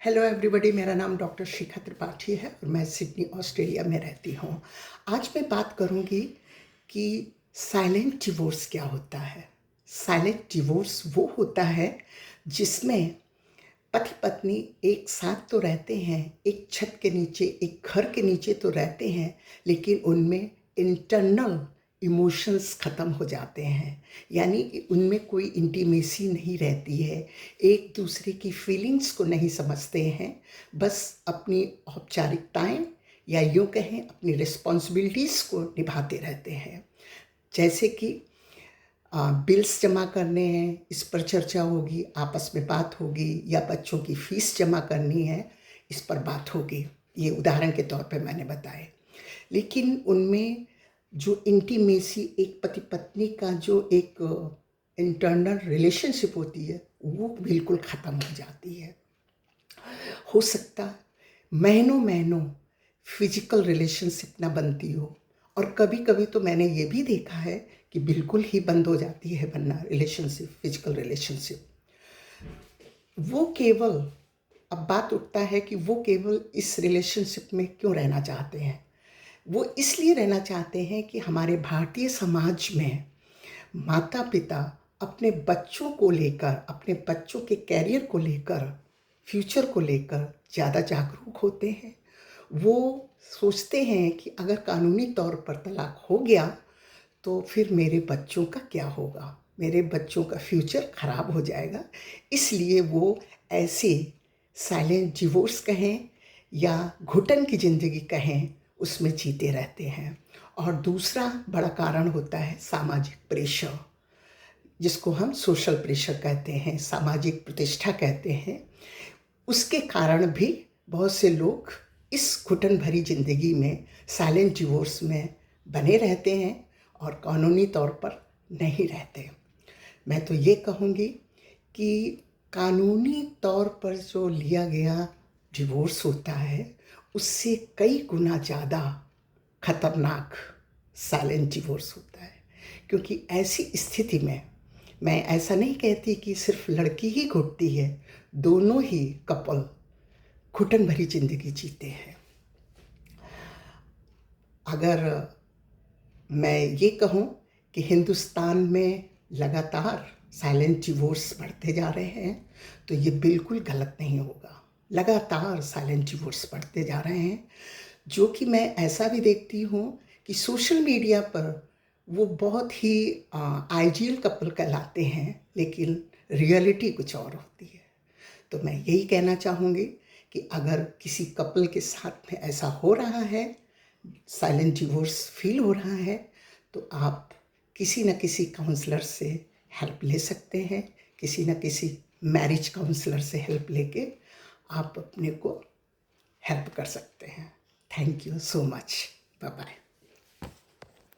Hello everybody, मेरा नाम doctor शिखा त्रिपाठी है और मैं सिडनी ऑस्ट्रेलिया में रहती हूँ। आज मैं बात करूँगी कि साइलेंट डिवोर्स क्या होता है। साइलेंट डिवोर्स वो होता है जिसमें पति पत्नी एक साथ तो रहते हैं, एक छत के नीचे, एक घर के नीचे तो रहते हैं, लेकिन उनमें इंटरनल इमोशंस ख़त्म हो जाते हैं। यानी कि उनमें कोई इंटीमेसी नहीं रहती है, एक दूसरे की फीलिंग्स को नहीं समझते हैं, बस अपनी औपचारिकताएं या यूँ कहें अपनी रिस्पॉन्सिबिलिटीज़ को निभाते रहते हैं। जैसे कि बिल्स जमा करने हैं, इस पर चर्चा होगी, आपस में बात होगी, या बच्चों की फ़ीस जमा करनी है, इस पर बात होगी। ये उदाहरण के तौर पे मैंने बताए। लेकिन उनमें जो इंटीमेसी, एक पति पत्नी का जो एक इंटरनल रिलेशनशिप होती है, वो बिल्कुल ख़त्म हो जाती है। हो सकता है महीनों महीनों फिजिकल रिलेशनशिप ना बनती हो, और कभी कभी तो मैंने ये भी देखा है कि बिल्कुल ही बंद हो जाती है बनना रिलेशनशिप, फिजिकल रिलेशनशिप। वो केवल, अब बात उठता है कि वो केवल इस रिलेशनशिप में क्यों रहना चाहते हैं। वो इसलिए रहना चाहते हैं कि हमारे भारतीय समाज में माता पिता अपने बच्चों को लेकर, अपने बच्चों के कैरियर को लेकर, फ्यूचर को लेकर ज़्यादा जागरूक होते हैं। वो सोचते हैं कि अगर कानूनी तौर पर तलाक हो गया तो फिर मेरे बच्चों का क्या होगा, मेरे बच्चों का फ्यूचर ख़राब हो जाएगा। इसलिए वो ऐसे साइलेंट डिवोर्स कहें या घुटन की ज़िंदगी कहें, उसमें जीते रहते हैं। और दूसरा बड़ा कारण होता है सामाजिक प्रेशर, जिसको हम सोशल प्रेशर कहते हैं, सामाजिक प्रतिष्ठा कहते हैं। उसके कारण भी बहुत से लोग इस घुटन भरी ज़िंदगी में, साइलेंट डिवोर्स में बने रहते हैं और कानूनी तौर पर नहीं रहते। मैं तो ये कहूँगी कि कानूनी तौर पर जो लिया गया डिवोर्स होता है, उससे कई गुना ज़्यादा खतरनाक साइलेंट डिवोर्स होता है। क्योंकि ऐसी स्थिति में मैं ऐसा नहीं कहती कि सिर्फ लड़की ही घुटती है, दोनों ही कपल घुटन भरी ज़िंदगी जीते हैं। अगर मैं ये कहूँ कि हिंदुस्तान में लगातार साइलेंट डिवोर्स बढ़ते जा रहे हैं, तो ये बिल्कुल गलत नहीं होगा। लगातार साइलेंट डिवोर्स बढ़ते जा रहे हैं, जो कि मैं ऐसा भी देखती हूँ कि सोशल मीडिया पर वो बहुत ही आइडियल कपल कहलाते हैं, लेकिन रियलिटी कुछ और होती है। तो मैं यही कहना चाहूँगी कि अगर किसी कपल के साथ में ऐसा हो रहा है, साइलेंट डिवोर्स फील हो रहा है, तो आप किसी न किसी काउंसलर से हेल्प ले सकते हैं। किसी न किसी मैरिज काउंसलर से हेल्प लेके आप अपने को हेल्प कर सकते हैं। Thank you so much. Bye bye.